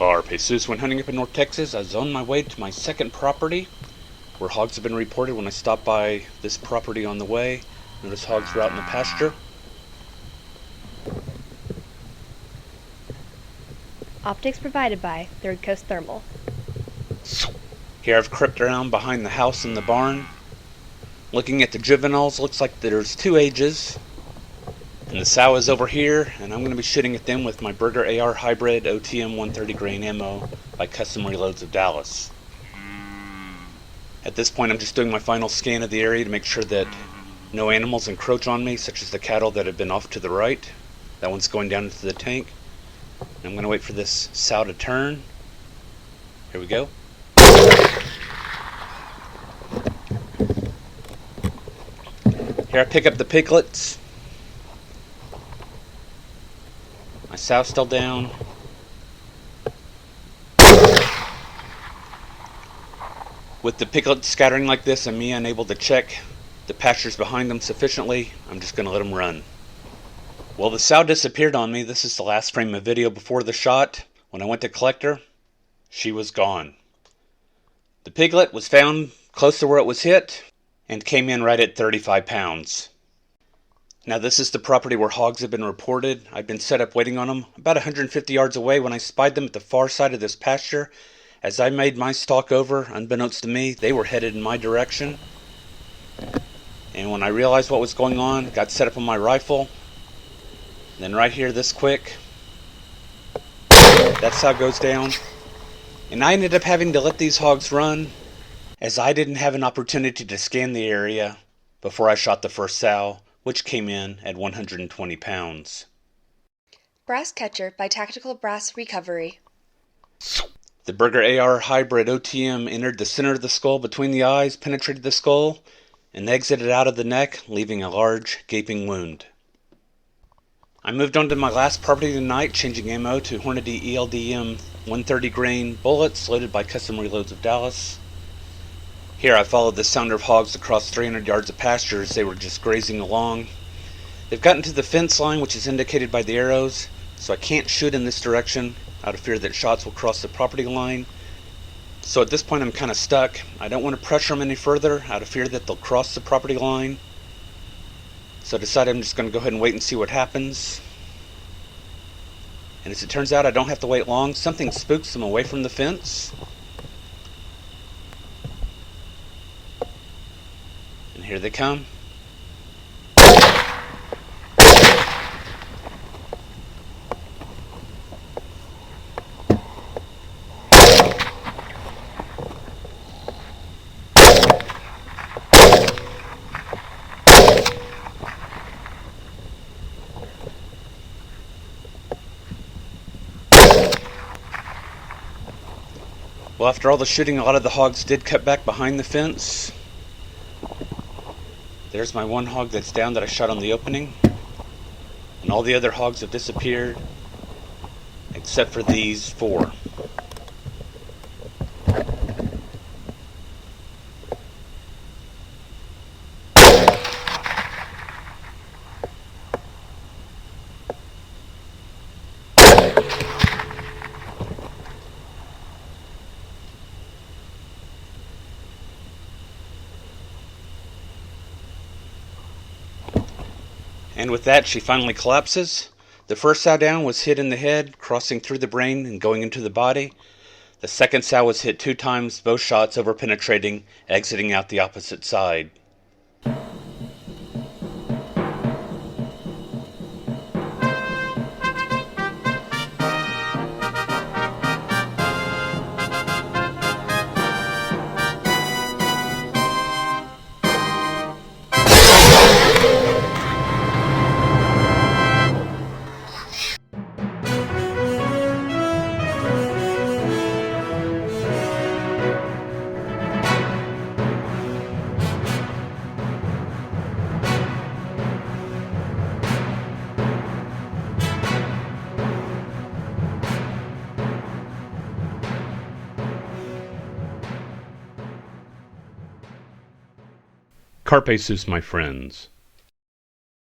Carpesus, when hunting up in North Texas, I was on my way to my second property, where hogs have been reported. When I stopped by this property on the way, noticed hogs were out in the pasture. Optics provided by Third Coast Thermal. Here I've crept around behind the house and the barn. Looking at the juveniles, looks like there's two ages. And the sow is over here, and I'm going to be shooting at them with my Burger AR Hybrid OTM 130 grain ammo by Custom Reloads of Dallas. At this point, I'm just doing my final scan of the area to make sure that no animals encroach on me, such as the cattle that have been off to the right. That one's going down into the tank. And I'm going to wait for this sow to turn. Here we go. Here I pick up the piglets. My sow's still down. With the piglets scattering like this and me unable to check the pastures behind them sufficiently, I'm just going to let them run. Well, the sow disappeared on me. This is the last frame of video before the shot. When I went to collect her, she was gone. The piglet was found close to where it was hit and came in right at 35 pounds. Now this is the property where hogs have been reported. I've been set up waiting on them about 150 yards away when I spied them at the far side of this pasture. As I made my stalk over, unbeknownst to me, they were headed in my direction. And when I realized what was going on, got set up on my rifle. Then right here, this quick, that's how it goes down. And I ended up having to let these hogs run, as I didn't have an opportunity to scan the area before I shot the first sow, which came in at 120 pounds. Brass Catcher by Tactical Brass Recovery. The Burger AR Hybrid OTM entered the center of the skull between the eyes, penetrated the skull, and exited out of the neck, leaving a large, gaping wound. I moved on to my last property tonight, changing ammo to Hornady eld-m 130 grain bullets loaded by Custom Reloads of Dallas. Here I followed the sound of hogs across 300 yards of pastures. They were just grazing along. They've gotten to the fence line, which is indicated by the arrows, so I can't shoot in this direction out of fear that shots will cross the property line. So at this point I'm kind of stuck. I don't want to pressure them any further out of fear that they'll cross the property line. So I decided I'm just going to go ahead and wait and see what happens. And as it turns out, I don't have to wait long. Something spooks them away from the fence. And here they come. Well, after all the shooting, a lot of the hogs did cut back behind the fence. There's my one hog that's down that I shot on the opening. And all the other hogs have disappeared, except for these four. And with that, she finally collapses. The first sow down was hit in the head, crossing through the brain and going into the body. The second sow was hit 2 times, both shots over penetrating, exiting out the opposite side. Carpe sus, my friends.